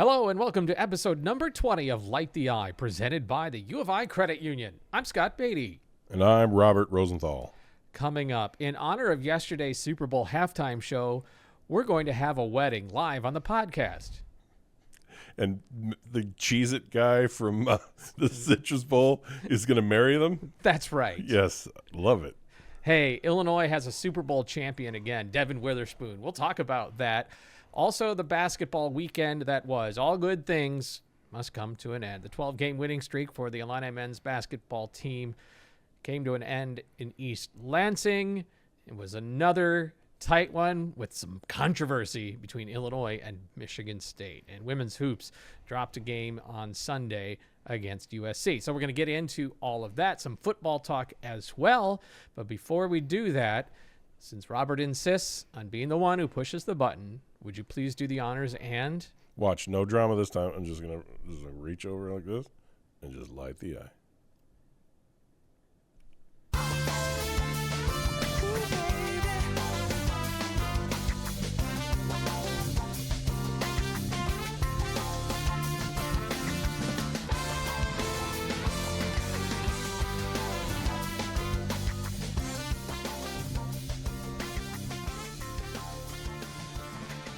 Hello and welcome to episode number 20 of Light the Eye, presented by the U of I Credit Union. I'm Scott Beatty. And I'm Robert Rosenthal. Coming up, in honor of yesterday's Super Bowl halftime show, we're going to have a wedding live on the podcast. And the Cheez-It guy from the Citrus Bowl is going to marry them? That's right. Yes, love it. Hey, Illinois has a Super Bowl champion again, Devin Witherspoon. We'll talk about that. Also, the basketball weekend that was. All good things must come to an end. The 12-game winning streak for the Illini men's basketball team came to an end in East Lansing. It was another tight one with some controversy between Illinois and Michigan State. And women's hoops dropped a game on Sunday against USC. So we're going to get into all of that, some football talk as well. But before we do that, since Robert insists on being the one who pushes the button, would you please do the honors and... Watch, no drama this time. I'm just gonna reach over like this and just light the eye.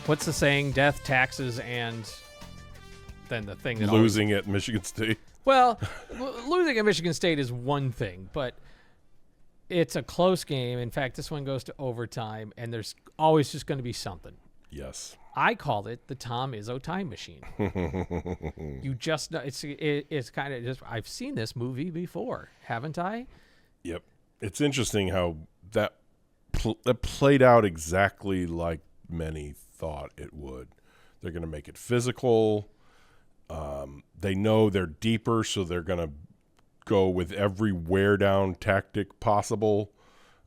What's the saying? Death, taxes, and then the thing that losing at Michigan State. Well, losing at Michigan State is one thing, but it's a close game. In fact, this one goes to overtime, and there's always just going to be something. Yes. I called it the Tom Izzo time machine. You just know it's kind of just. I've seen this movie before, haven't I? Yep. It's interesting how that played out exactly like many thought it would. They're going to make it physical. They know they're deeper, so they're going to go with every wear down tactic possible.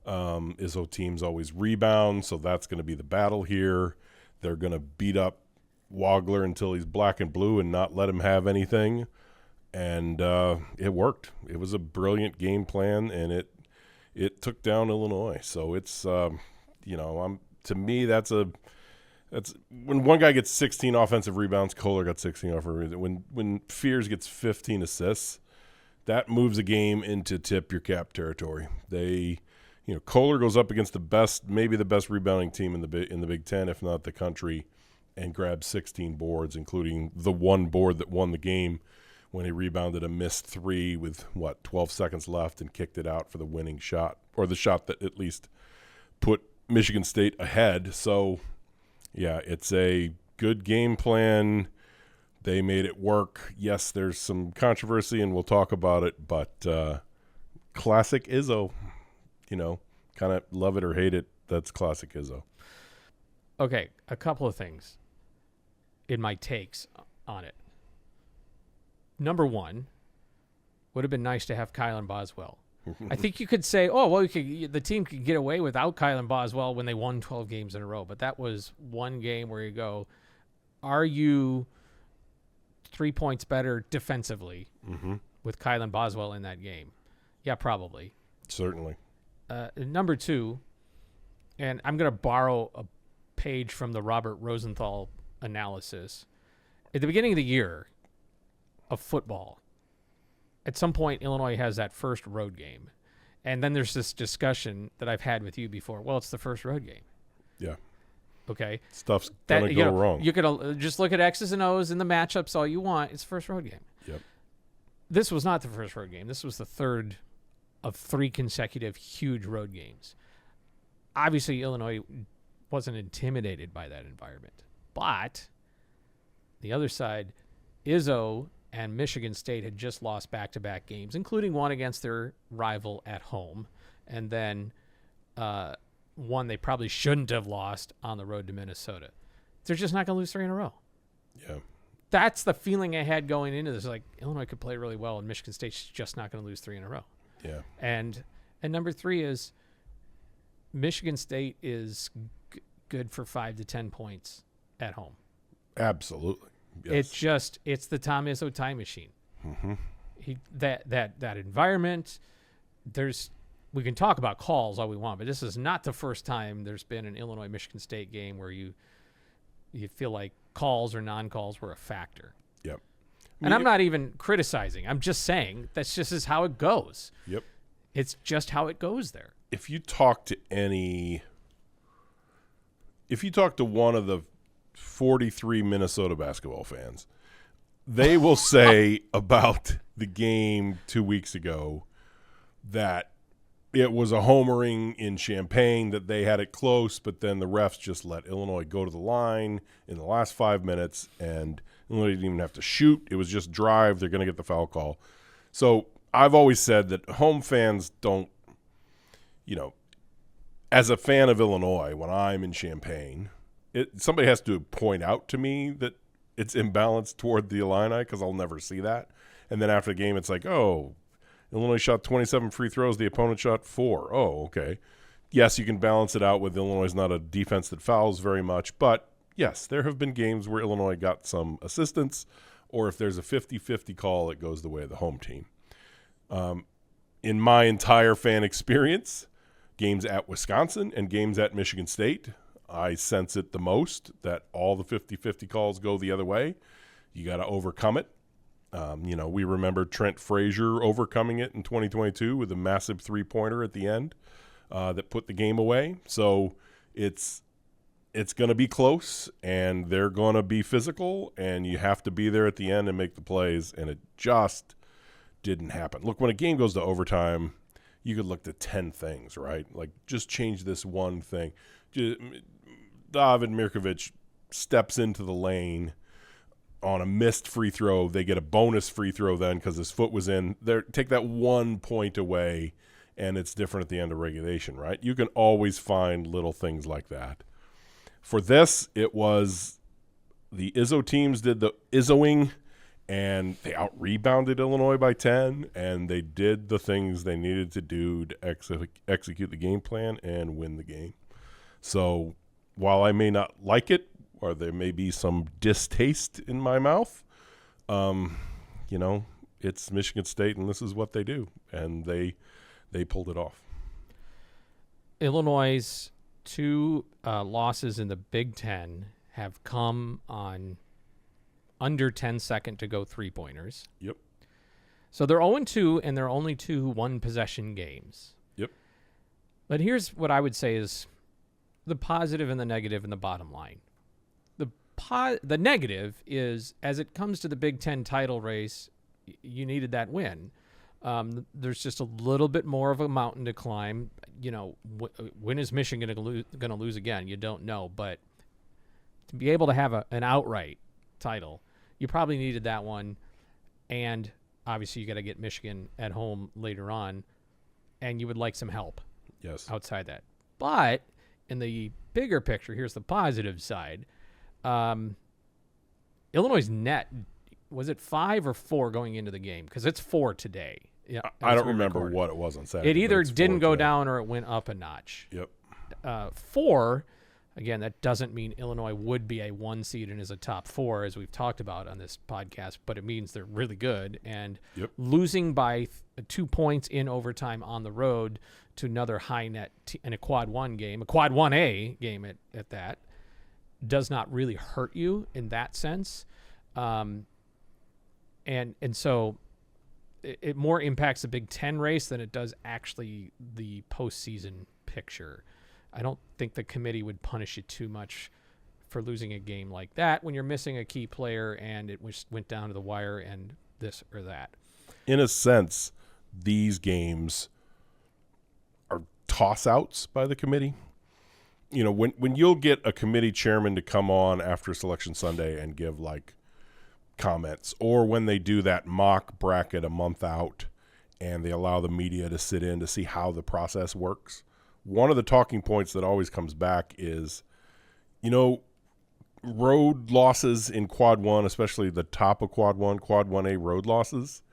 Izzo teams always rebound, so that's going to be the battle here. They're going to beat up Wagler until he's black and blue and not let him have anything. And it worked. It was a brilliant game plan, and it took down Illinois. So it's to me that's when one guy gets 16 offensive rebounds. Kohler got 16 offensive rebounds. When Fears gets 15 assists, that moves a game into tip your cap territory. Kohler goes up against maybe the best rebounding team in the Big Ten, if not the country, and grabs 16 boards, including the one board that won the game when he rebounded a missed three with 12 seconds left and kicked it out for the winning shot, or the shot that at least put Michigan State ahead. So, yeah, it's a good game plan. They made it work. Yes, there's some controversy, and we'll talk about it, but classic Izzo. Kind of love it or hate it, that's classic Izzo. Okay, a couple of things in my takes on it. Number one, would have been nice to have Kylan Boswell. I think you could say, the team could get away without Kylan Boswell when they won 12 games in a row. But that was one game where you go, are you 3 points better defensively with Kylan Boswell in that game? Yeah, probably. Certainly. Number two, and I'm going to borrow a page from the Robert Rosenthal analysis. At the beginning of the year of football, at some point, Illinois has that first road game. And then there's this discussion that I've had with you before. Well, it's the first road game. Yeah. Okay. Stuff's going to go wrong. You could just look at X's and O's in the matchups all you want. It's the first road game. Yep. This was not the first road game. This was the third of 3 consecutive huge road games. Obviously, Illinois wasn't intimidated by that environment. But the other side, Izzo and Michigan State had just lost back-to-back games, including one against their rival at home, and then one they probably shouldn't have lost on the road to Minnesota. They're just not going to lose 3 in a row. Yeah. That's the feeling I had going into this. Like, Illinois could play really well, and Michigan State's just not going to lose 3 in a row. Yeah. And number 3 is Michigan State is good for 5 to 10 points at home. Absolutely. Yes. It's the Tom Izzo time machine. Mm-hmm. That environment. We can talk about calls all we want, but this is not the first time there's been an Illinois Michigan State game where you feel like calls or non-calls were a factor. Yep. And I'm not even criticizing. I'm just saying that's just is how it goes. Yep. It's just how it goes there. If you talk to one of the 43 Minnesota basketball fans, they will say about the game 2 weeks ago that it was a homering in Champaign, that they had it close, but then the refs just let Illinois go to the line in the last 5 minutes, and Illinois didn't even have to shoot. It was just drive. They're going to get the foul call. So I've always said that home fans don't, as a fan of Illinois, when I'm in Champaign, somebody has to point out to me that it's imbalanced toward the Illini, because I'll never see that. And then after the game, it's like, oh, Illinois shot 27 free throws. The opponent shot 4. Oh, okay. Yes, you can balance it out with Illinois is not a defense that fouls very much. But, yes, there have been games where Illinois got some assistance, or if there's a 50-50 call, it goes the way of the home team. In my entire fan experience, games at Wisconsin and games at Michigan State, I sense it the most that all the 50-50 calls go the other way. You got to overcome it. We remember Trent Frazier overcoming it in 2022 with a massive three-pointer at the end that put the game away. So it's going to be close, and they're going to be physical, and you have to be there at the end and make the plays, and it just didn't happen. Look, when a game goes to overtime, you could look at 10 things, right? Like, just change this one thing. David Mirkovic steps into the lane on a missed free throw. They get a bonus free throw then because his foot was in there. Take that 1 point away, and it's different at the end of regulation, right? You can always find little things like that. For this, it was the Izzo teams did the Izzoing, and they out-rebounded Illinois by 10, and they did the things they needed to do to execute the game plan and win the game. So while I may not like it, or there may be some distaste in my mouth, it's Michigan State, and this is what they do, and they pulled it off. Illinois' 2 losses in the Big Ten have come on under 10-second to go three-pointers. Yep. So they're 0-2, and they're only 2 one-possession games. Yep. But here's what I would say is the positive and the negative and the bottom line. The negative is, as it comes to the Big Ten title race, you needed that win. There's just a little bit more of a mountain to climb. When is Michigan going to lose again? You don't know. But to be able to have an outright title, you probably needed that one. And obviously you got to get Michigan at home later on. And you would like some help outside that. But in the bigger picture, here's the positive side. Illinois' net, was it 5 or 4 going into the game? Because it's 4 today. Yeah, I don't remember what it was on Saturday. It either didn't go down or it went up a notch. Yep. 4, again, that doesn't mean Illinois would be a 1 seed and is a top 4, as we've talked about on this podcast, but it means they're really good. And losing by 2 points in overtime on the road to another high net in a quad 1 game, a quad 1A game at that, does not really hurt you in that sense. And so it more impacts the Big Ten race than it does actually the postseason picture. I don't think the committee would punish you too much for losing a game like that when you're missing a key player and it went down to the wire and this or that. In a sense, these games are toss-outs by the committee. When you'll get a committee chairman to come on after Selection Sunday and give comments, or when they do that mock bracket a month out and they allow the media to sit in to see how the process works, one of the talking points that always comes back is, road losses in quad 1, especially the top of quad 1A road losses,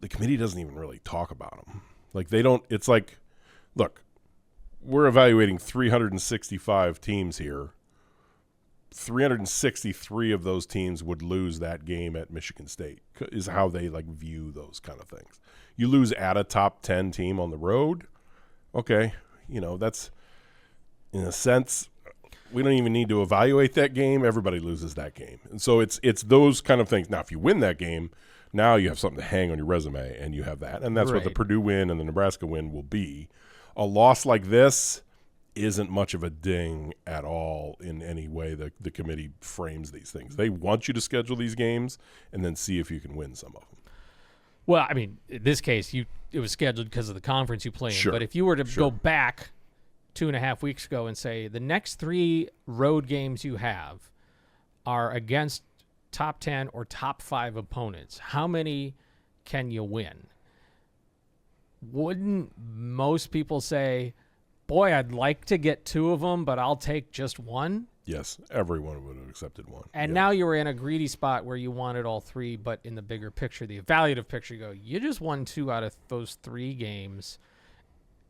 the committee doesn't even really talk about them. It's like, look, we're evaluating 365 teams here. 363 of those teams would lose that game at Michigan State, is how they view those kind of things. You lose at a top 10 team on the road. Okay. That's, in a sense, We don't even need to evaluate that game. Everybody loses that game. And so it's those kind of things. Now, if you win that game, now you have something to hang on your resume, and you have that. And that's what the Purdue win and the Nebraska win will be. A loss like this isn't much of a ding at all in any way the committee frames these things. They want you to schedule these games and then see if you can win some of them. Well, I mean, in this case, it was scheduled because of the conference you play in. Sure. But if you were to go back 2.5 weeks ago and say the next 3 road games you have are against top 10 or top 5 opponents, how many can you win? Wouldn't most people say, boy, I'd like to get 2 of them, but I'll take just 1? Yes, everyone would have accepted 1. And now you were in a greedy spot where you wanted all 3, but in the bigger picture, the evaluative picture, you go, you just won 2 out of those 3 games,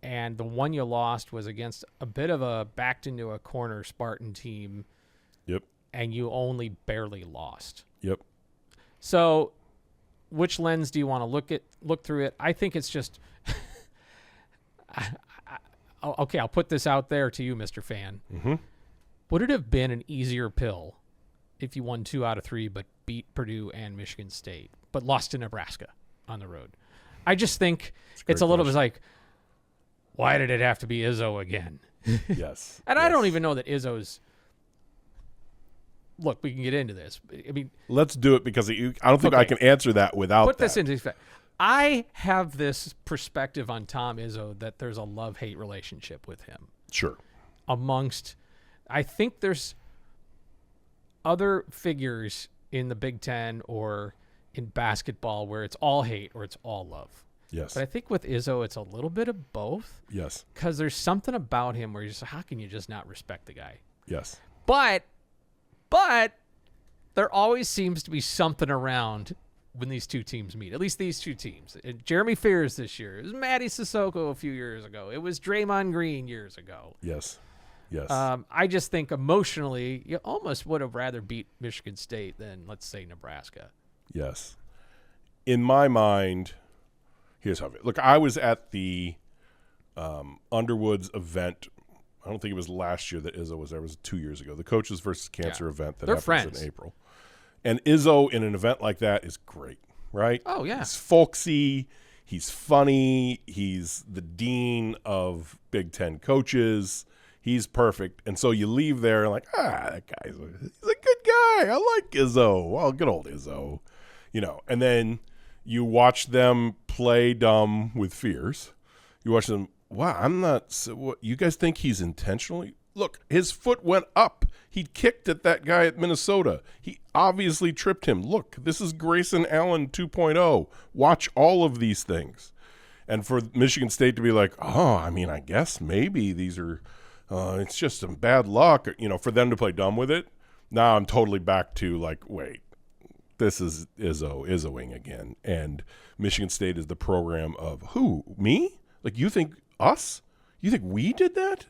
and the one you lost was against a bit of a backed into a corner Spartan team. Yep. And you only barely lost. Yep. So which lens do you want to look through it? I think it's just okay, I'll put this out there to you, Mr. Fan. Mm-hmm. Would it have been an easier pill if you won 2 out of 3 but beat Purdue and Michigan State, but lost to Nebraska on the road? I just think it's a little bit like, why did it have to be Izzo again? Yes. And I don't even know that Izzo's – look, we can get into this. I mean – let's do it because I don't think I can answer that without put this into effect. I have this perspective on Tom Izzo that there's a love-hate relationship with him. Sure. Amongst – I think there's other figures in the Big Ten or in basketball where it's all hate or it's all love. Yes. But I think with Izzo, it's a little bit of both. Yes. Because there's something about him where you're just, how can you just not respect the guy? Yes. But there always seems to be something around when these two teams meet, at least these two teams. Jeremy Fears this year. It was Matty Sissoko a few years ago. It was Draymond Green years ago. Yes. Yes. I just think emotionally, you almost would have rather beat Michigan State than, let's say, Nebraska. Yes. In my mind, here's how – look, I was at the Underwood's event. I don't think it was last year that Izzo was there. It was 2 years ago. The Coaches versus Cancer event that happens in April. And Izzo in an event like that is great, right? Oh, yeah. He's folksy. He's funny. He's the dean of Big Ten coaches. He's perfect. And so you leave there like, that guy's he's a good guy. I like Izzo. Well, good old Izzo. You know, and then you watch them play dumb with Fears. You watch them, wow, I'm not so, what, you guys think he's intentionally? Look, his foot went up. He kicked at that guy at Minnesota. He obviously tripped him. Look, this is Grayson Allen 2.0. Watch all of these things. And for Michigan State to be like, oh, I mean, I guess maybe these are it's just some bad luck, you know, for them to play dumb with it. Now I'm totally back to like, wait, this is Izzoing again. And Michigan State is the program of who? Me? Like, you think us? You think we did that?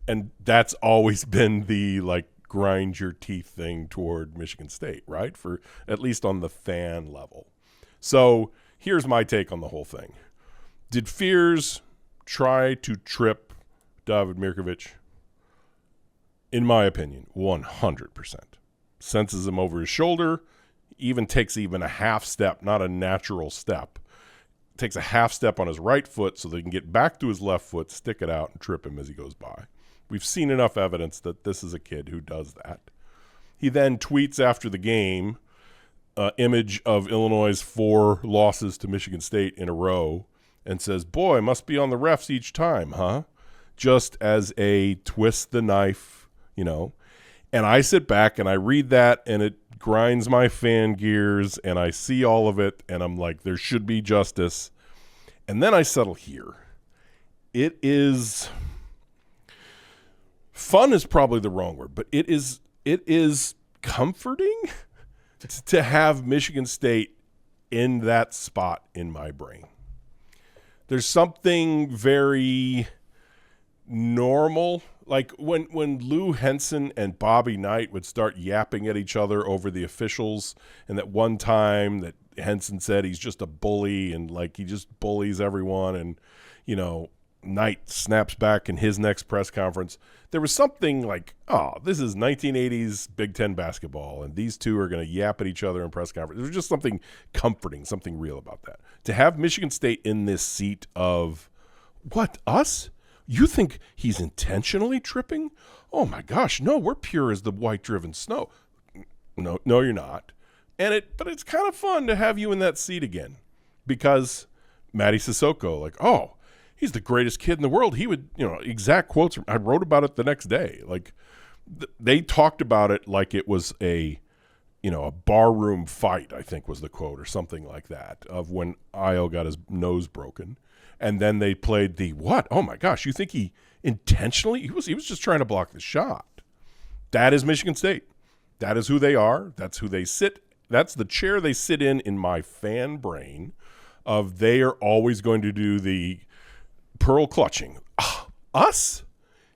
And that's always been the, like, grind your teeth thing toward Michigan State, right? For at least on the fan level. So here's my take on the whole thing. Did Fears try to trip David Mirkovic? In my opinion, 100%. Senses him over his shoulder, even takes a half step, not a natural step. Takes a half step on his right foot so they can get back to his left foot, stick it out, and trip him as he goes by. We've seen enough evidence that this is a kid who does that. He then tweets after the game, image of Illinois' 4 losses to Michigan State in a row, and says, boy, must be on the refs each time, huh? Just as a twist the knife, you know. And I sit back and I read that, and it grinds my fan gears, and I see all of it, and I'm like, there should be justice. And then I settle here. It is fun is probably the wrong word, but it is comforting to have Michigan State in that spot in my brain. There's something very normal. Like when Lou Henson and Bobby Knight would start yapping at each other over the officials, and that one time that Henson said he's just a bully and like he just bullies everyone, and you know, Knight snaps back in his next press conference. There was something like, oh, this is 1980s Big Ten basketball, and these two are going to yap at each other in press conference. There was just something comforting, something real about that. To have Michigan State in this seat of, what, us? You think he's intentionally tripping? Oh, my gosh, no, we're pure as the white-driven snow. No, you're not. But it's kind of fun to have you in that seat again because Matty Sissoko, like, oh, he's the greatest kid in the world. He would, exact quotes. I wrote about it the next day. Like they talked about it like it was a barroom fight, I think was the quote or something like that of when Io got his nose broken. And then they played the what? Oh my gosh. You think he intentionally, he was just trying to block the shot. That is Michigan State. That is who they are. That's who they sit. That's the chair they sit in my fan brain of they are always going to do the pearl clutching. Us?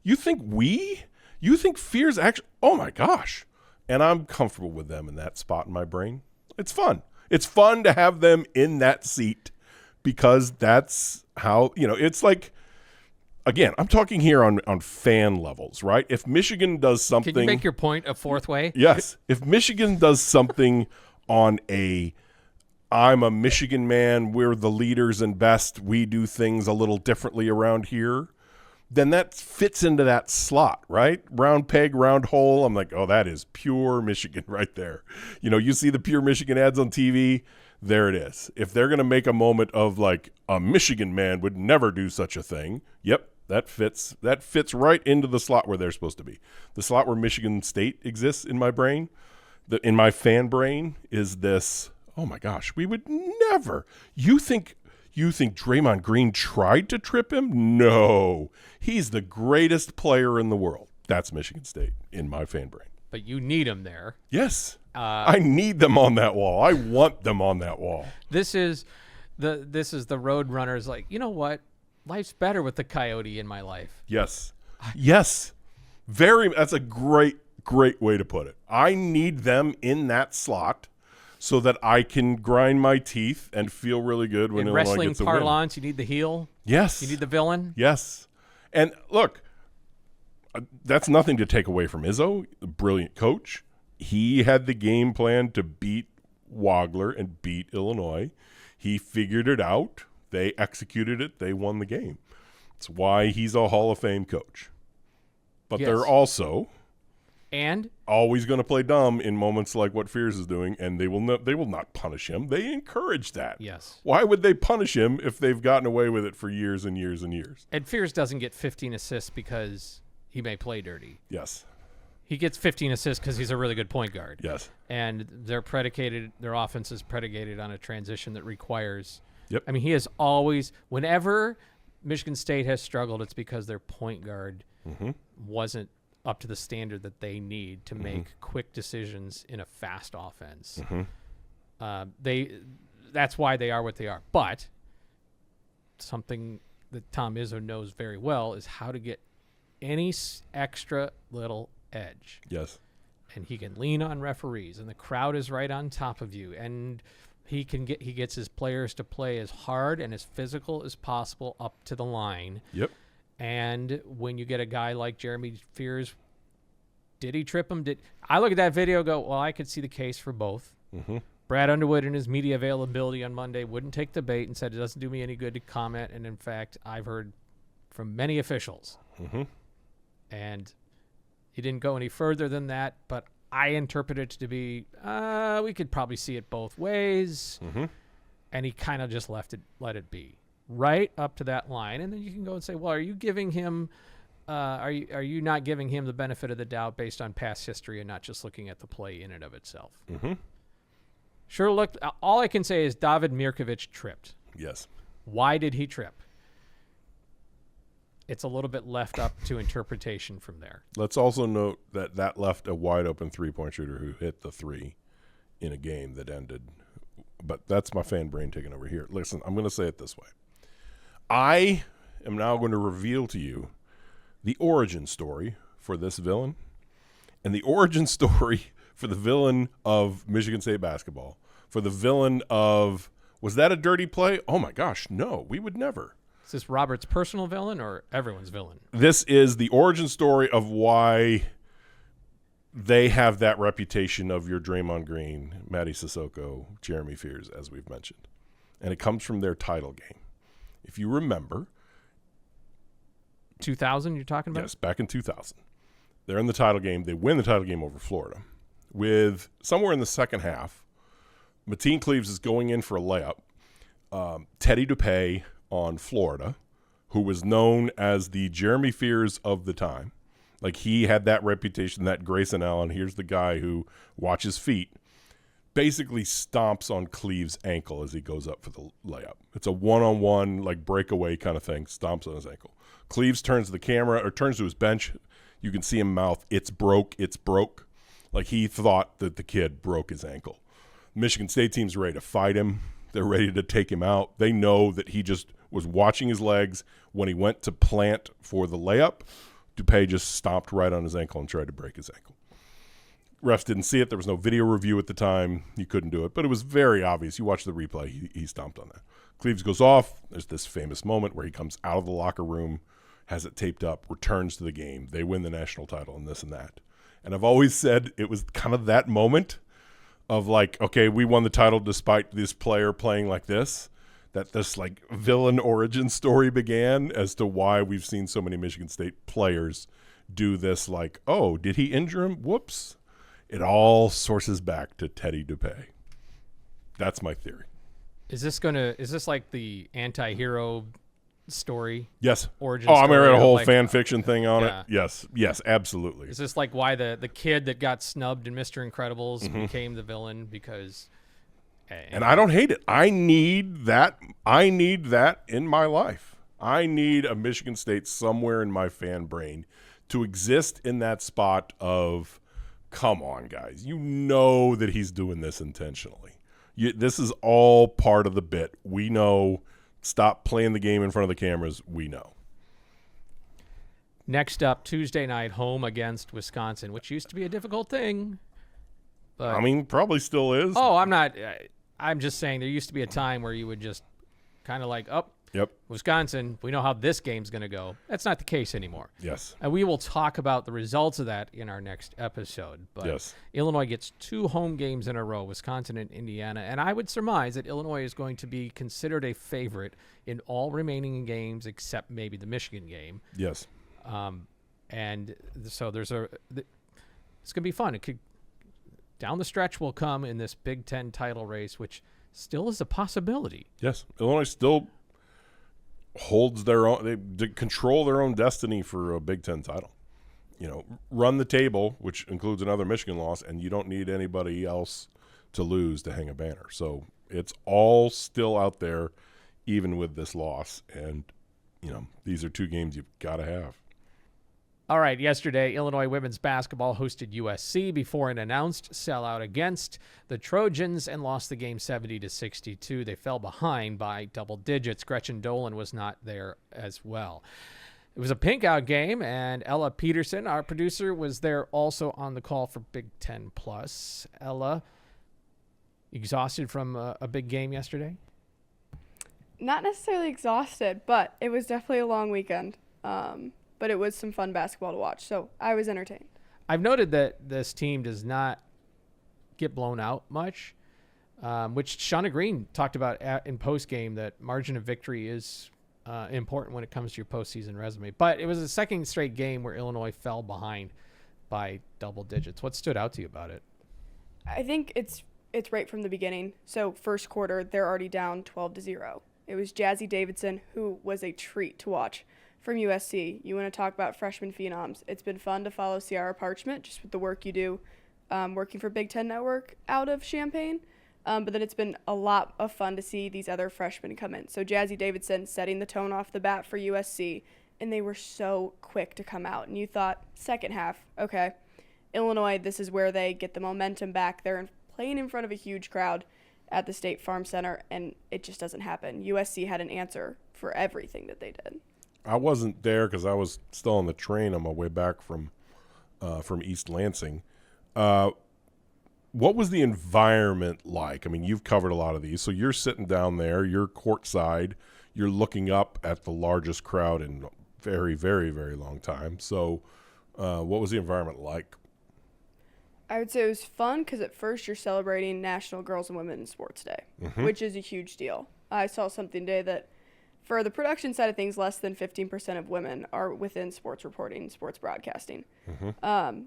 You think Fears actually, oh my gosh. And I'm comfortable with them in that spot in my brain. It's fun. It's fun to have them in that seat because that's how, it's like, again, I'm talking here on fan levels, right? If Michigan does something. Can you make your point a fourth way? Yes. If Michigan does something on I'm a Michigan man, we're the leaders and best, we do things a little differently around here, then that fits into that slot, right? Round peg, round hole. I'm like, oh, that is pure Michigan right there. You see the pure Michigan ads on TV, there it is. If they're going to make a moment of like a Michigan man would never do such a thing, yep, that fits right into the slot where they're supposed to be. The slot where Michigan State exists in my brain, in my fan brain, is this. Oh my gosh, we would never. You think Draymond Green tried to trip him? No. He's the greatest player in the world. That's Michigan State in my fan brain. But you need him there. Yes. I need them on that wall. I want them on that wall. This is the road runners like, you know what? Life's better with the Coyote in my life. Yes. Yes. That's a great way to put it. I need them in that slot so that I can grind my teeth and feel really good when Illinois wrestling gets a parlance, win. You need the heel. Yes. You need the villain. Yes. And look, that's nothing to take away from Izzo, a brilliant coach. He had the game plan to beat Wagler and beat Illinois. He figured it out. They executed it. They won the game. It's why he's a Hall of Fame coach. But they're also always going to play dumb in moments like what Fears is doing, and they will not punish him. They encourage that. Yes. Why would they punish him if they've gotten away with it for years and years and years? And Fears doesn't get 15 assists because he may play dirty. Yes. He gets 15 assists because he's a really good point guard. Yes. And their offense is predicated on a transition that requires. Yep. I mean, he has always, whenever Michigan State has struggled, it's because their point guard wasn't up to the standard that they need to make quick decisions in a fast offense. That's why they are what they are. But something that Tom Izzo knows very well is how to get any extra little edge. Yes. And he can lean on referees, and the crowd is right on top of you, and he gets his players to play as hard and as physical as possible up to the line. Yep. And when you get a guy like Jeremy Fears, did he trip him? I look at that video and go, well, I could see the case for both. Brad Underwood in his media availability on Monday wouldn't take the bait and said it doesn't do me any good to comment. And in fact, I've heard from many officials. And he didn't go any further than that, but I interpret it to be, we could probably see it both ways. And he kind of just let it be right up to that line. And then you can go and say, well, are you giving him, are you not giving him the benefit of the doubt based on past history and not just looking at the play in and of itself? Sure looked, all I can say is David Mirkovic tripped. Yes. Why did he trip? It's a little bit left up to interpretation from there. Let's also note that left a wide open three-point shooter who hit the three in a game that ended. But that's my fan brain taking over here. Listen, I'm going to say it this way. I am now going to reveal to you the origin story for this villain and the origin story for the villain of Michigan State basketball, for the villain of, was that a dirty play? Oh my gosh, no, we would never. Is this Robert's personal villain or everyone's villain? This is the origin story of why they have that reputation of your Draymond Green, Matty Sissoko, Jeremy Fears, as we've mentioned. And it comes from their title game. If you remember. 2000 you're talking about? Yes, back in 2000. They're in the title game. They win the title game over Florida. With somewhere in the second half, Mateen Cleaves is going in for a layup. Teddy DuPay on Florida, who was known as the Jeremy Fears of the time. Like, he had that reputation, that Grayson Allen, here's the guy who watches feet, basically stomps on Cleaves' ankle as he goes up for the layup. It's a one-on-one, like, breakaway kind of thing, stomps on his ankle. Cleaves turns to the camera, or turns to his bench. You can see him mouth, "It's broke, it's broke." Like, he thought that the kid broke his ankle. Michigan State team's ready to fight him. They're ready to take him out. They know that he just was watching his legs. When he went to plant for the layup, DuPay just stomped right on his ankle and tried to break his ankle. Refs didn't see it. There was no video review at the time. You couldn't do it. But it was very obvious. You watch the replay, he stomped on that. Cleaves goes off. There's this famous moment where he comes out of the locker room, has it taped up, returns to the game. They win the national title and this and that. And I've always said it was kind of that moment of like, okay, we won the title despite this player playing like this, that this like villain origin story began as to why we've seen so many Michigan State players do this like, oh, did he injure him? Whoops. It all sources back to Teddy DuPay. That's my theory. Is this like the anti-hero story? Yes. Origin I'm going to write a whole like, fan fiction thing on it. Yes, absolutely. Is this like why the kid that got snubbed in Mr. Incredibles became the villain because... And I don't hate it. I need that. I need that in my life. I need a Michigan State somewhere in my fan brain to exist in that spot of, come on, guys. You know that he's doing this intentionally. This is all part of the bit. We know. Stop playing the game in front of the cameras. We know. Next up, Tuesday night, home against Wisconsin, which used to be a difficult thing. But, I mean, probably still is. Oh, I'm not. I'm just saying there used to be a time where you would just kind of like, yep, Wisconsin, we know how this game's going to go. That's not the case anymore. Yes. And we will talk about the results of that in our next episode. But yes. Illinois gets 2 home games in a row, Wisconsin and Indiana. And I would surmise that Illinois is going to be considered a favorite in all remaining games except maybe the Michigan game. Yes. And so it's going to be fun. It could, down the stretch will come in this Big Ten title race, which still is a possibility. Yes. Illinois still holds their own, they control their own destiny for a Big Ten title. You know, run the table, which includes another Michigan loss, and you don't need anybody else to lose to hang a banner. So it's all still out there, even with this loss. And, you know, these are 2 games you've got to have. All right, yesterday, Illinois women's basketball hosted USC before an announced sellout against the Trojans and lost the game 70-62. They fell behind by double digits. Gretchen Dolan was not there as well. It was a pink-out game, and Ella Peterson, our producer, was there also on the call for Big Ten Plus. Ella, exhausted from a big game yesterday? Not necessarily exhausted, but it was definitely a long weekend. But it was some fun basketball to watch, so I was entertained. I've noted that this team does not get blown out much, which Shauna Green talked about in postgame, that margin of victory is important when it comes to your postseason resume. But it was a second straight game where Illinois fell behind by double digits. What stood out to you about it? I think it's right from the beginning. So first quarter, they're already down 12-0. It was Jazzy Davidson, who was a treat to watch. From USC, you want to talk about freshman phenoms. It's been fun to follow Ciara Parchment just with the work you do working for Big Ten Network out of Champaign. But then it's been a lot of fun to see these other freshmen come in. So Jazzy Davidson setting the tone off the bat for USC, and they were so quick to come out. And you thought, second half, okay, Illinois, this is where they get the momentum back. They're playing in front of a huge crowd at the State Farm Center, and it just doesn't happen. USC had an answer for everything that they did. I wasn't there because I was still on the train on my way back from East Lansing. What was the environment like? I mean, you've covered a lot of these, so you're sitting down there, you're courtside, you're looking up at the largest crowd in a very, very, very long time. So what was the environment like? I would say it was fun because at first you're celebrating National Girls and Women in Sports Day, which is a huge deal. I saw something today that for the production side of things, less than 15% of women are within sports reporting, sports broadcasting.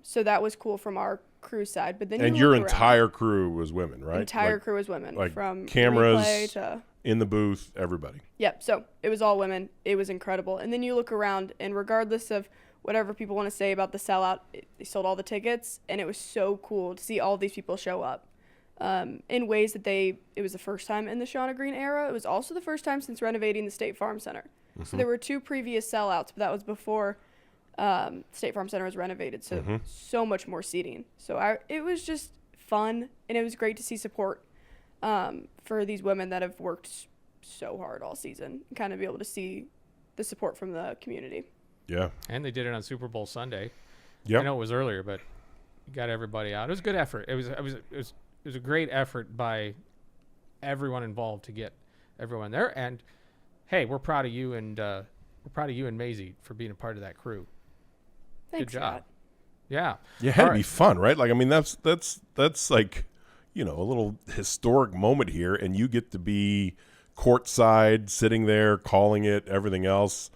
So that was cool from our crew side. But then And your entire crew was women, right? Entire crew was women, like from cameras replay to in the booth, everybody. Yep. So it was all women. It was incredible. And then you look around, and regardless of whatever people want to say about the sellout, they sold all the tickets, and it was so cool to see all these people show up in ways that it was the first time in the Shauna Green era. It was also the first time since renovating the State Farm Center. So there were 2 previous sellouts, but that was before State Farm Center was renovated. So so much more seating. So it was just fun, and it was great to see support for these women that have worked so hard all season, and kind of be able to see the support from the community. Yeah. And they did it on Super Bowl Sunday. Yep. I know it was earlier, but you got everybody out. It was a good effort. It was a great effort by everyone involved to get everyone there. And hey, we're proud of you and Maisie for being a part of that crew. Thanks, good job. Scott. Yeah. Yeah, it had All to be right. fun, right? Like, I mean, that's like, a little historic moment here, and you get to be courtside, sitting there, calling it, everything else.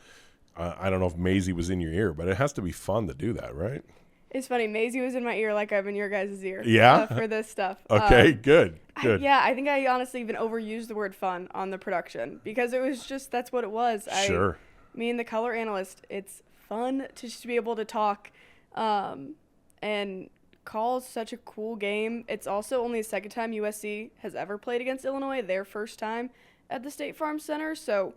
I don't know if Maisie was in your ear, but it has to be fun to do that, right? It's funny. Maisie was in my ear like I'm in your guys' ear. Yeah? For this stuff. Okay, good. I think I honestly even overused the word fun on the production because it was just, that's what it was. Sure. Me and the color analyst, it's fun to just be able to talk and call such a cool game. It's also only the second time USC has ever played against Illinois, their first time at the State Farm Center. So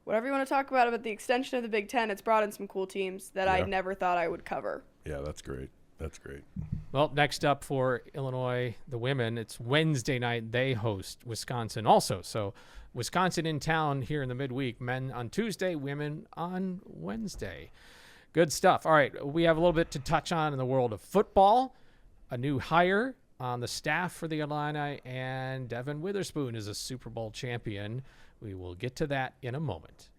whatever you want to talk about the extension of the Big Ten, it's brought in some cool teams that I never thought I would cover. Yeah, that's great. That's great. Well, next up for Illinois, the women, it's Wednesday night. They host Wisconsin also. So Wisconsin in town here in the midweek. Men on Tuesday, women on Wednesday. Good stuff. All right, we have a little bit to touch on in the world of football. A new hire on the staff for the Illini, and Devin Witherspoon is a Super Bowl champion. We will get to that in a moment.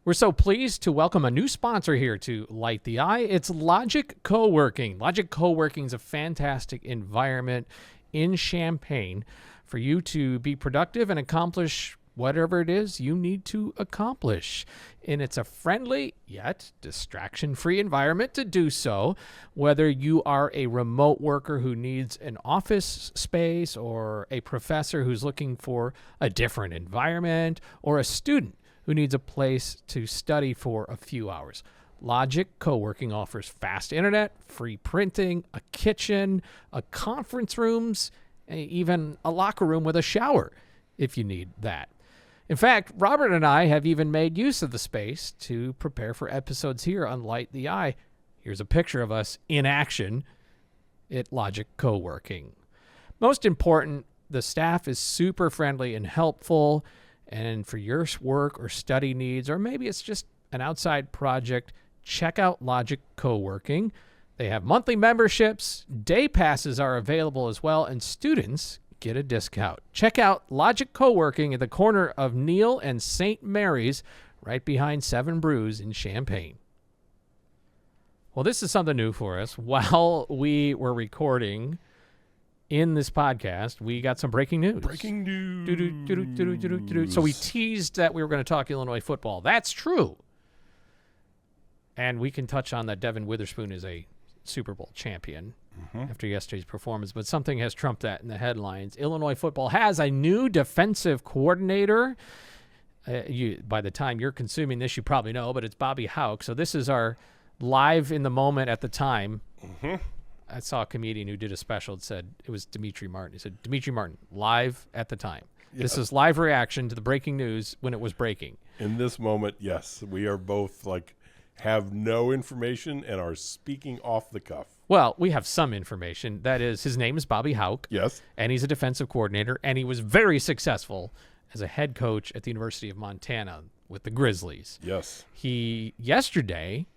We're so pleased to welcome a new sponsor here to Light the Eye. It's Logic Co-working. Logic Co-working is a fantastic environment in Champaign for you to be productive and accomplish whatever it is you need to accomplish. And it's a friendly yet distraction-free environment to do so, whether you are a remote worker who needs an office space or a professor who's looking for a different environment or a student who needs a place to study for a few hours. Logic Co-working offers fast internet, free printing, a kitchen, a conference rooms, even a locker room with a shower if you need that. In fact, Robert and I have even made use of the space to prepare for episodes here on Light the Eye. Here's a picture of us in action at Logic Co-working. Most important, the staff is super friendly and helpful. And for your work or study needs, or maybe it's just an outside project, check out Logic Co-working. They have monthly memberships, day passes are available as well, and students get a discount. Check out Logic Co-working at the corner of Neal and St. Mary's, right behind Seven Brews in Champaign. Well, this is something new for us. While we were recording in this podcast, we got some breaking news. Breaking news. So we teased that we were going to talk Illinois football. That's true. And we can touch on that Devin Witherspoon is a Super Bowl champion after yesterday's performance, but something has trumped that in the headlines. Illinois football has a new defensive coordinator. By the time you're consuming this, you probably know, but it's Bobby Hauck. So this is our live in the moment at the time. I saw a comedian who did a special that said it was Dimitri Martin. He said, Dimitri Martin, live at the time. Yeah. This is live reaction to the breaking news when it was breaking. In this moment, yes, we are both have no information and are speaking off the cuff. Well, we have some information. That is, his name is Bobby Hauck. Yes. And he's a defensive coordinator, and he was very successful as a head coach at the University of Montana with the Grizzlies. Yes. He, yesterday,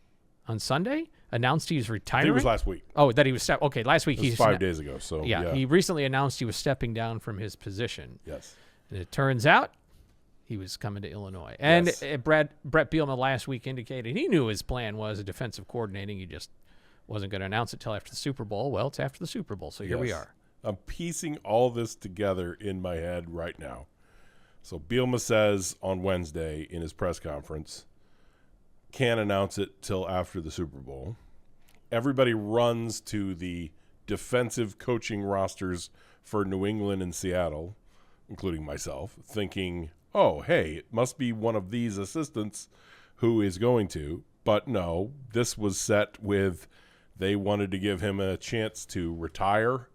on Sunday, announced he was retiring. It was last week. Oh, that he was okay, last week. It was 5 days ago. So yeah, he recently announced he was stepping down from his position. Yes. And it turns out he was coming to Illinois. And Yes. Brett Bielema last week indicated he knew his plan was a defensive coordinating. He just wasn't going to announce it till after the Super Bowl. Well, it's after the Super Bowl, so here we Yes. are. I'm piecing all this together in my head right now. So Bielema says on Wednesday in his press conference, can't announce it till after the Super Bowl. Everybody runs to the defensive coaching rosters for New England and Seattle, including myself, thinking, oh, hey, it must be one of these assistants who is going to. But no, this was set with they wanted to give him a chance to retire.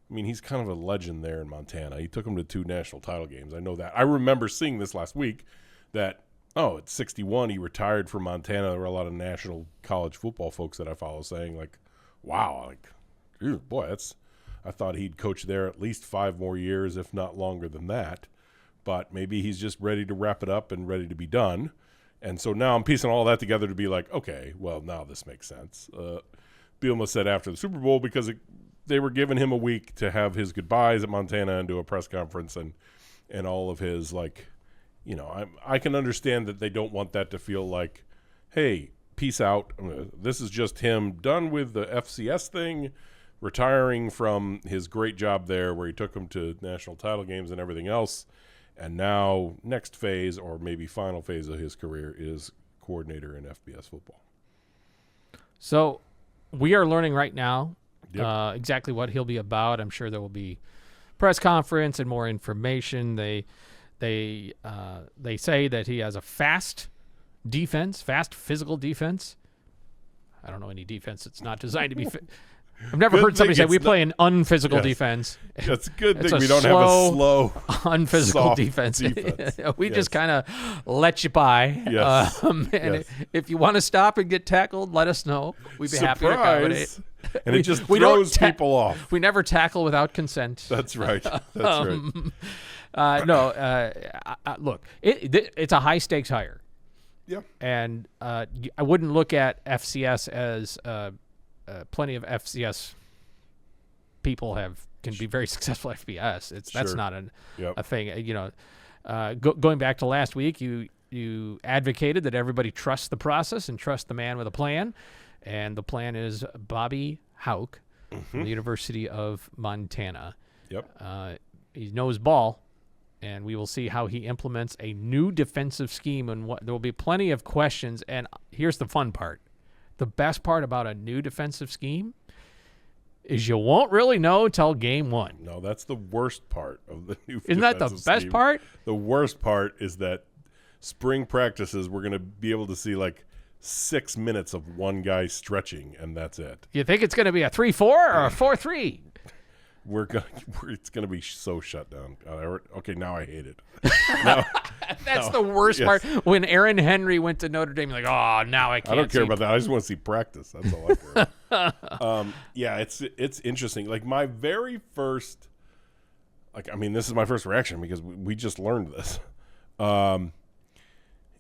I mean, he's kind of a legend there in Montana. He took him to 2 national title games. I know that. I remember seeing this last week that, at 61, he retired from Montana. There were a lot of national college football folks that I follow saying, like, wow, like, ew, boy, I thought he'd coach there at least 5 more years, if not longer than that. But maybe he's just ready to wrap it up and ready to be done. And so now I'm piecing all that together to be like, okay, well, now this makes sense. Bielema said after the Super Bowl because they were giving him a week to have his goodbyes at Montana and do a press conference and all of his, like, I can understand that they don't want that to feel like, hey, peace out. This is just him done with the FCS thing, retiring from his great job there where he took them to national title games and everything else. And now next phase or maybe final phase of his career is coordinator in FBS football. So we are learning right now Yep. exactly what he'll be about. I'm sure there will be press conference and more information. They say that he has a fast physical defense. I don't know any defense that's not designed to be I've never Good heard somebody thing say we it's play an unphysical Yes. defense. It's a good It's thing a we don't have a slow, unphysical soft defense. defense. We Yes. just kind of let you by. Yes. And Yes. if you want to stop and get tackled, let us know. We'd be happy to accommodate. Surprise. And it just we don't throws people off. We never tackle without consent. That's right. That's right. Look, it's a high stakes hire. Yeah. And I wouldn't look at FCS as plenty of FCS people can be very successful at FBS. That's Sure. not Yep. a thing. Going back to last week, you advocated that everybody trust the process and trust the man with a plan, and the plan is Bobby Hauck from the University of Montana. Yep. He knows ball, and we will see how he implements a new defensive scheme. And there will be plenty of questions. And here's the fun part: the best part about a new defensive scheme is you won't really know till game 1. No, that's the worst part of the new. Isn't that the defensive best scheme. part? The worst part is that spring practices we're going to be able to see like 6 minutes of one guy stretching, and that's it. You think it's going to be a 3-4 or a 4-3? It's going to be so shut down. Okay, now I hate it. That's the worst Yes. part. When Aaron Henry went to Notre Dame, you're like, oh, now I can't. I don't care see. about that. I just want to see practice. That's all I care. Yeah, it's interesting. Like my very first, this is my first reaction because we just learned this.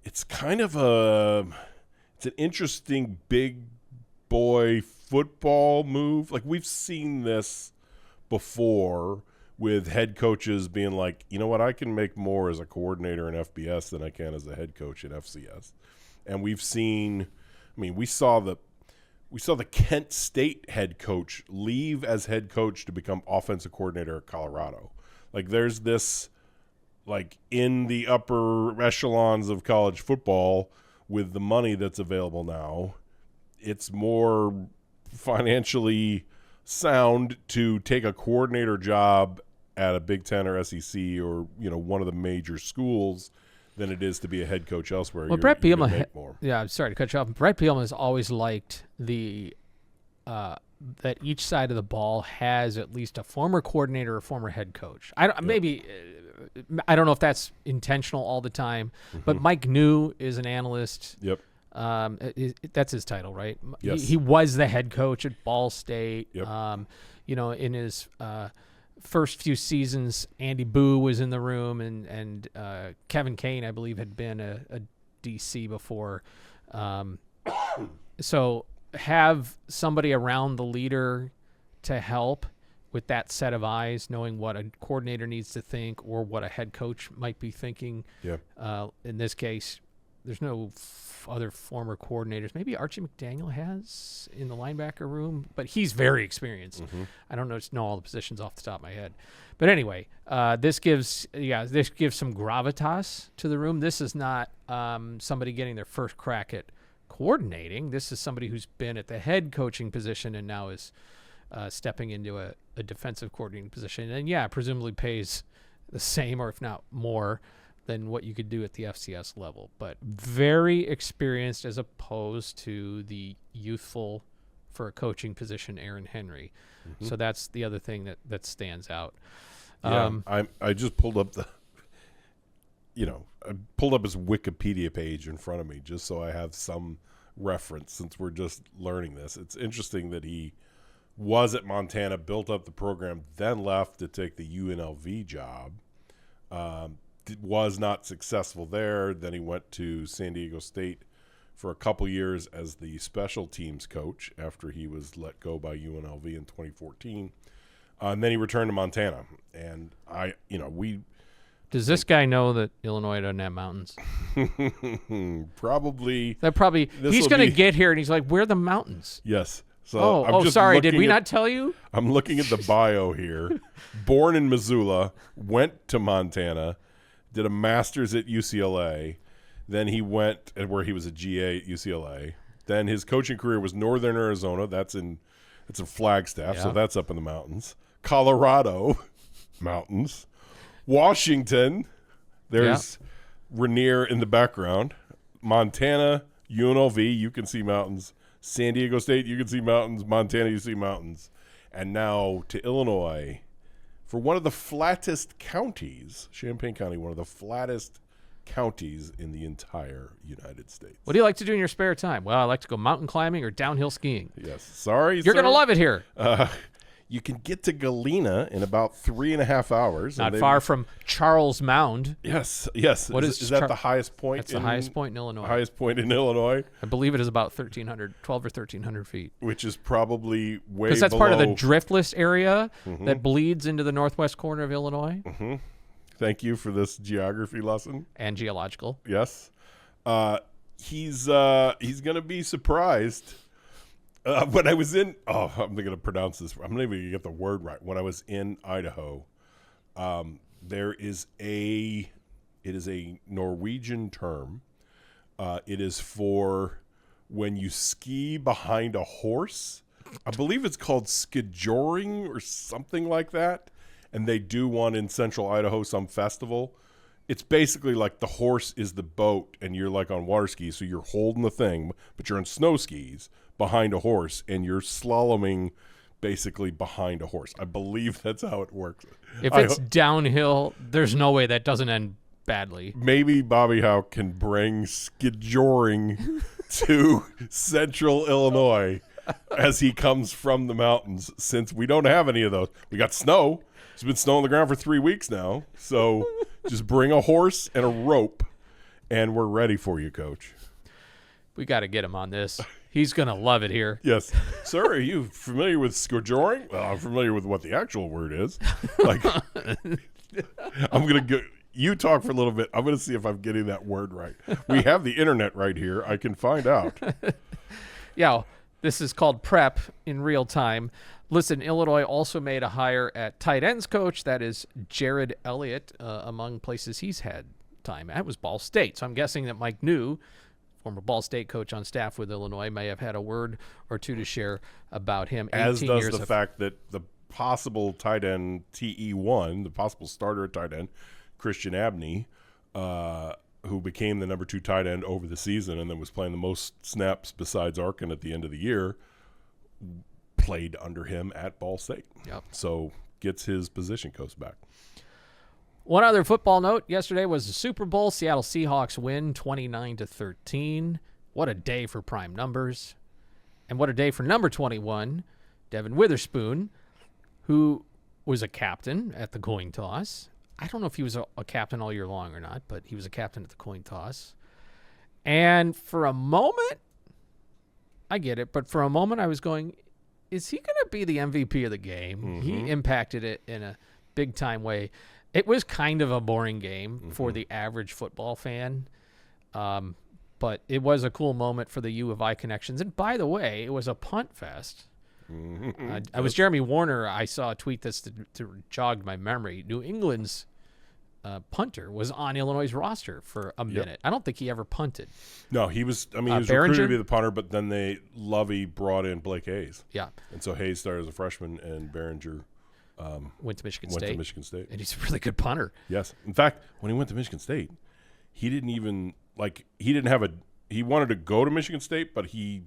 It's kind of it's an interesting big boy football move. Like we've seen this before with head coaches being like, you know what, I can make more as a coordinator in FBS than I can as a head coach in FCS. And we've seen, we saw the Kent State head coach leave as head coach to become offensive coordinator at Colorado. Like there's this, like in the upper echelons of college football with the money that's available now, it's more financially sound to take a coordinator job at a Big Ten or SEC or one of the major schools than it is to be a head coach elsewhere. Well, Brett you're gonna Bielema, make more. I'm sorry to cut you off. Brett Bielema has always liked that each side of the ball has at least a former coordinator or former head coach. I don't know if that's intentional all the time, but Mike New is an analyst. Yep. That's his title, right? Yes. He was the head coach at Ball State. Yep. In his first few seasons, Andy Boo was in the room, and Kevin Kane, I believe, had been a DC before. So have somebody around the leader to help with that set of eyes, knowing what a coordinator needs to think or what a head coach might be thinking. Yeah. In this case, there's no other former coordinators. Maybe Archie McDaniel has in the linebacker room, but he's very experienced. I don't know all the positions off the top of my head. But anyway, this gives some gravitas to the room. This is not somebody getting their first crack at coordinating. This is somebody who's been at the head coaching position and now is stepping into a defensive coordinating position. And presumably pays the same or if not more than what you could do at the FCS level, but very experienced as opposed to the youthful for a coaching position, Aaron Henry. So that's the other thing that stands out. I just pulled up I pulled up his Wikipedia page in front of me just so I have some reference since we're just learning this. It's interesting that he was at Montana, built up the program, then left to take the UNLV job. Was not successful there. Then he went to San Diego State for a couple years as the special teams coach after he was let go by UNLV in 2014. And then he returned to Montana. And Does this guy know that Illinois doesn't have mountains? Probably. He's going to get here and he's like, where are the mountains? Yes. So I'm sorry. Did we not tell you? I'm looking at the bio here. Born in Missoula, went to Montana, did a master's at UCLA. Then he went where he was a GA at UCLA. Then his coaching career was Northern Arizona. That's in Flagstaff, so that's up in the mountains. Colorado, mountains. Washington, there's Rainier in the background. Montana, UNLV, you can see mountains. San Diego State, you can see mountains. Montana, you see mountains. And now to Illinois for one of the flattest counties, Champaign County, one of the flattest counties in the entire United States. What do you like to do in your spare time? Well, I like to go mountain climbing or downhill skiing. Yes. Sorry, You're going to love it here. You can get to Galena in about 3.5 hours. Not far from Charles Mound. Yes. What is that the highest point? That's the highest point in Illinois. Highest point in Illinois. I believe it is about 12 or 1,300 feet. Which is probably way because that's below. part of the driftless area that bleeds into the northwest corner of Illinois. Thank you for this geography lesson. And geological. Yes. He's going to be surprised. When I was in, I'm going to pronounce this. I'm not even going to get the word right. When I was in Idaho, it is a Norwegian term. It is for when you ski behind a horse. I believe it's called skijoring or something like that. And they do one in central Idaho, some festival. It's basically like the horse is the boat and you're like on water skis. So you're holding the thing, but you're on snow skis behind a horse and you're slaloming basically behind a horse. I believe that's how it works. If it's downhill, there's no way that doesn't end badly. Maybe Bobby Howe can bring skijoring to central Illinois as he comes from the mountains, since we don't have any of those. We got snow. It's been snow on the ground for 3 weeks now. So just bring a horse and a rope and we're ready for you, Coach. We got to get him on this. He's going to love it here. Yes. Sir, are you familiar with skijoring? Well, I'm familiar with what the actual word is. Like, I'm going to go. You talk for a little bit. I'm going to see if I'm getting that word right. We have the internet right here. I can find out. Yeah, this is called prep in real time. Listen, Illinois also made a hire at tight ends coach. That is Jared Elliott, among places he's had time at was Ball State. So I'm guessing that Mike New, former Ball State coach on staff with Illinois, may have had a word or two to share about him. As does the fact that the possible tight end TE1, the possible starter at tight end, Christian Abney, who became the number 2 tight end over the season and then was playing the most snaps besides Arkin at the end of the year, played under him at Ball State. Yep. So gets his position coach back. One other football note, yesterday was the Super Bowl. Seattle Seahawks win 29-13. What a day for prime numbers. And what a day for number 21, Devin Witherspoon, who was a captain at the coin toss. I don't know if he was a captain all year long or not, but he was a captain at the coin toss. And for a moment, I get it, but for a moment I was going, is he going to be the MVP of the game. He impacted it in a big-time way. It was kind of a boring game for the average football fan, but it was a cool moment for the U of I connections. And by the way, it was a punt fest. I was Jeremy Warner. I saw a tweet that's to jog my memory. New England's punter was on Illinois' roster for a minute. I don't think he ever punted. No, he was. I mean, he was recruited to be the punter, but then Lovey brought in Blake Hayes. Yeah, and so Hayes started as a freshman, and Behringer went to Michigan State. And he's a really good punter. Yes, in fact, when he went to Michigan State, he didn't even he wanted to go to Michigan State, but he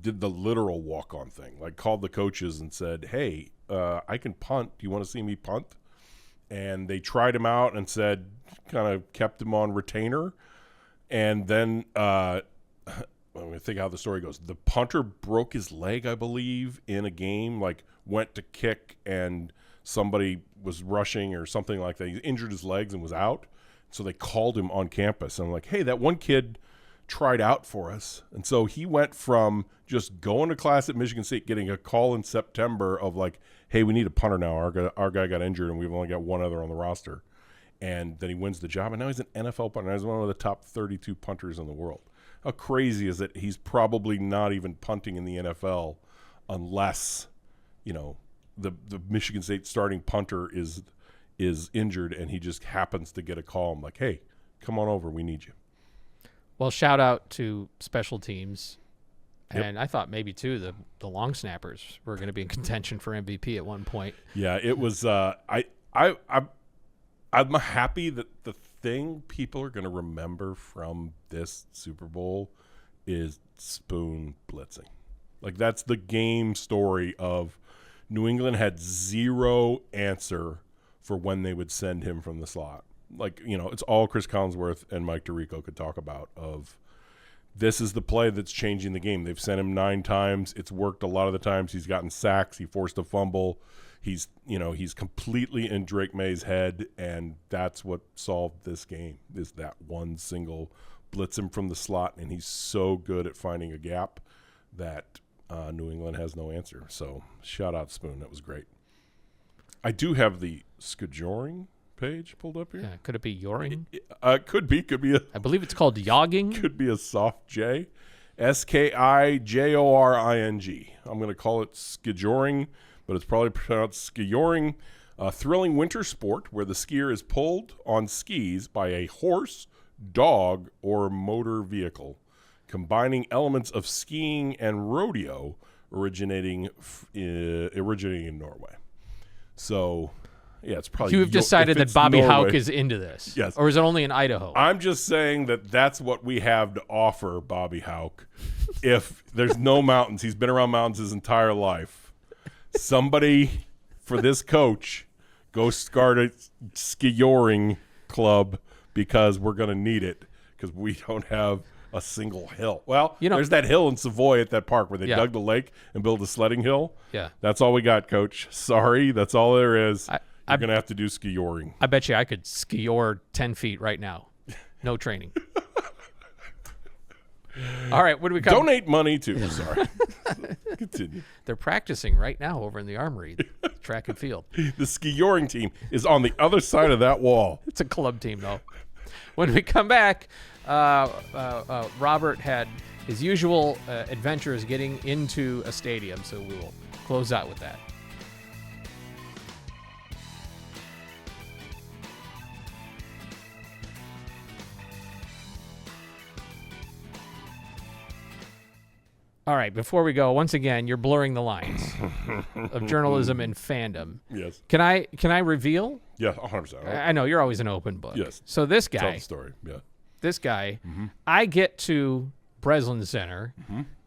did the literal walk-on thing. Like called the coaches and said, "Hey, I can punt. Do you want to see me punt?" And they tried him out and said, kind of kept him on retainer. And then, let me think how the story goes. The punter broke his leg, I believe, in a game, like went to kick and somebody was rushing or something like that. He injured his legs and was out. So they called him on campus. And I'm like, hey, that one kid tried out for us. And so he went from just going to class at Michigan State, getting a call in September of like, hey, we need a punter now. Our guy got injured, and we've only got one other on the roster. And then he wins the job, and now he's an NFL punter. He's one of the top 32 punters in the world. How crazy is it? He's probably not even punting in the NFL unless, the Michigan State starting punter is injured, and he just happens to get a call. I'm like, hey, come on over. We need you. Well, shout out to special teams. And I thought maybe, too, the long snappers were going to be in contention for MVP at one point. Yeah, it was I'm happy that the thing people are going to remember from this Super Bowl is Spoon blitzing. Like, that's the game story of New England had zero answer for when they would send him from the slot. Like, it's all Chris Collinsworth and Mike Tirico could talk about of – this is the play that's changing the game. They've sent him 9 times. It's worked a lot of the times. He's gotten sacks. He forced a fumble. He's completely in Drake May's head, and that's what solved this game is that one single blitz him from the slot, and he's so good at finding a gap that New England has no answer. So shout out Spoon. That was great. I do have the Skajoring page pulled up here. Yeah, could it be Yoring? Could be I believe it's called Yogging. Could be a soft J. Skijoring. I'm going to call it Skajoring, but it's probably pronounced Skijoring. A thrilling winter sport where the skier is pulled on skis by a horse, dog, or motor vehicle, combining elements of skiing and rodeo originating in Norway. So... yeah, it's probably. You've decided that Bobby Houck is into this. Yes. Or is it only in Idaho? I'm just saying that's what we have to offer Bobby Houck. If there's no mountains, he's been around mountains his entire life. Somebody for this coach, go start a skijoring club because we're going to need it because we don't have a single hill. Well, there's that hill in Savoy at that park where they dug the lake and built a sledding hill. Yeah. That's all we got, Coach. Sorry, that's all there is. You're going to have to do skijoring. I bet you I could skior 10 feet right now. No training. All right, what do we cover? Donate money to. Sorry. Continue. They're practicing right now over in the Armory, track and field. The skijoring team is on the other side of that wall. It's a club team, though. When we come back, Robert had his usual adventures getting into a stadium, so we will close out with that. All right, before we go, once again, you're blurring the lines of journalism and fandom. Yes. Can I reveal? Yeah, 100%. I know you're always an open book. Yes. So this guy, tell the story. Yeah. This guy, I get to Breslin Center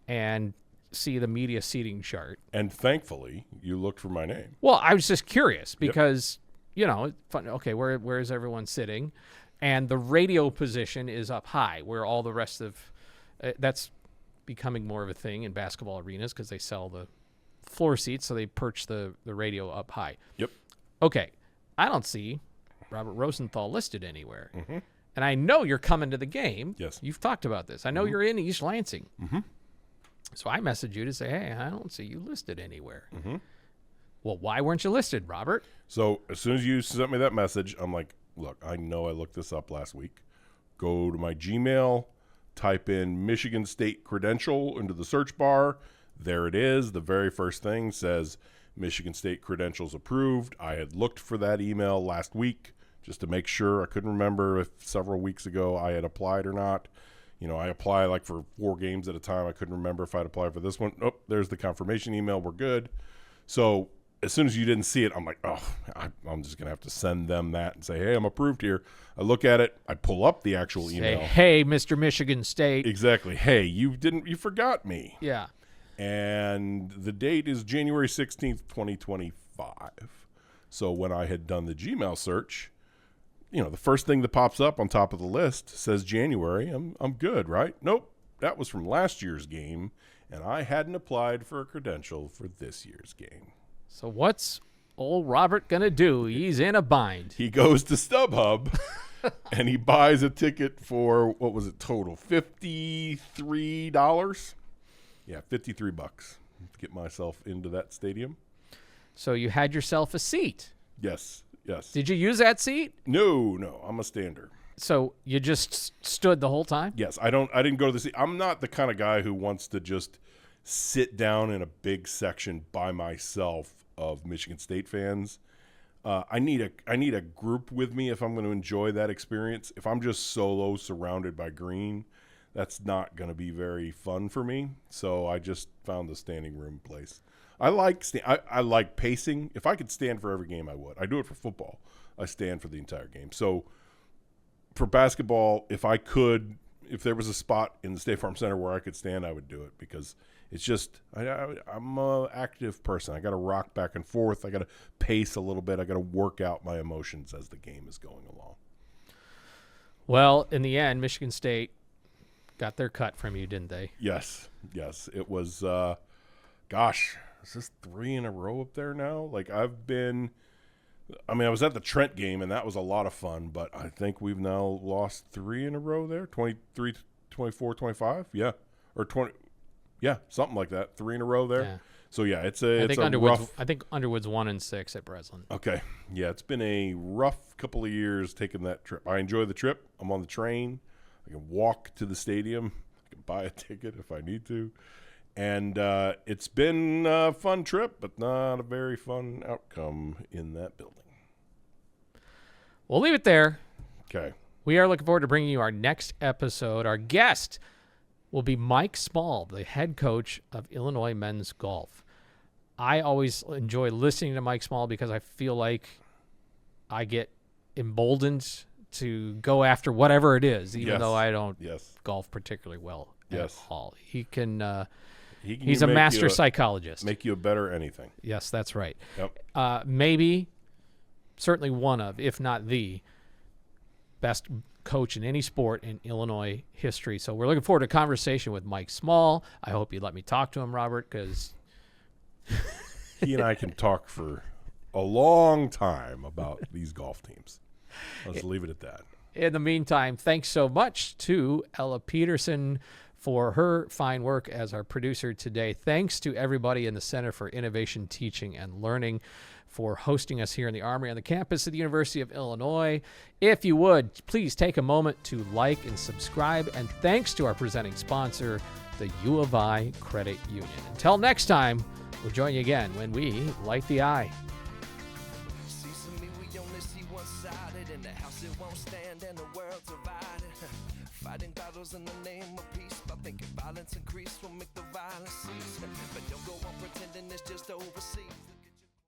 and see the media seating chart. And thankfully, you looked for my name. Well, I was just curious because, okay, where is everyone sitting? And the radio position is up high where all the rest of that's becoming more of a thing in basketball arenas because they sell the floor seats, so they perch the radio up high. Yep. Okay, I don't see Robert Rosenthal listed anywhere. And I know you're coming to the game. Yes. You've talked about this. I know you're in East Lansing. So I messaged you to say, hey, I don't see you listed anywhere. Well, why weren't you listed, Robert? So as soon as you sent me that message, I'm like, look, I know I looked this up last week. Go to my Gmail, type in Michigan State credential into the search bar. There it is. The very first thing says Michigan State credentials approved. I had looked for that email last week just to make sure. I couldn't remember if several weeks ago I had applied or not. I apply like for 4 games at a time. I couldn't remember if I'd applied for this one. Oh, there's the confirmation email. We're good. So as soon as you didn't see it, I'm like, oh, I'm just going to have to send them that and say, hey, I'm approved here. I look at it. I pull up the actual email. Hey, Mr. Michigan State. Exactly. Hey, you forgot me. Yeah. And the date is January 16th, 2025. So when I had done the Gmail search, the first thing that pops up on top of the list says January. I'm good, right? Nope. That was from last year's game, and I hadn't applied for a credential for this year's game. So what's old Robert going to do? He's in a bind. He goes to StubHub, and he buys a ticket for, what was it total, $53? Yeah, $53 to get myself into that stadium. So you had yourself a seat. Yes. Did you use that seat? No, I'm a stander. So you just stood the whole time? Yes, I didn't go to the seat. I'm not the kind of guy who wants to just sit down in a big section by myself of Michigan State fans. I need a group with me if I'm going to enjoy that experience. If I'm just solo surrounded by green, that's not going to be very fun for me. So I just found the standing room place. I like pacing. If I could stand for every game, I would. I do it for football. I stand for the entire game. So for basketball, if there was a spot in the State Farm Center where I could stand, I would do it because it's just I'm an active person. I got to rock back and forth. I got to pace a little bit. I got to work out my emotions as the game is going along. Well, in the end, Michigan State got their cut from you, didn't they? Yes. It was, gosh, is this 3 in a row up there now? Like I was at the Trent game, and that was a lot of fun, but I think we've now lost 3 in a row there, 23, 24, 25, yeah, or 20, yeah, something like that, 3 in a row there. Yeah. So, yeah, I think Underwood's 1-6 at Breslin. Okay, yeah, it's been a rough couple of years taking that trip. I enjoy the trip. I'm on the train. I can walk to the stadium. I can buy a ticket if I need to. And it's been a fun trip, but not a very fun outcome in that building. We'll leave it there. Okay. We are looking forward to bringing you our next episode. Our guest will be Mike Small, the head coach of Illinois men's golf. I always enjoy listening to Mike Small because I feel like I get emboldened to go after whatever it is, even though I don't golf particularly well at all. He's a master psychologist. Make you a better anything. Yes, that's right. Yep. Maybe, certainly one of, if not the best coach in any sport in Illinois history. So we're looking forward to a conversation with Mike Small. I hope you'd let me talk to him, Robert, because he and I can talk for a long time about these golf teams. Let's leave it at that. In the meantime, thanks so much to Ella Peterson for her fine work as our producer today. Thanks to everybody in the Center for Innovation, Teaching, and Learning for hosting us here in the Armory on the campus of the University of Illinois. If you would, please take a moment to like and subscribe. And thanks to our presenting sponsor, the U of I Credit Union. Until next time, we'll join you again when we light the eye. Fighting battles in the name of peace, but thinking violence increase will make the violence cease. But don't go on pretending it's just overseas.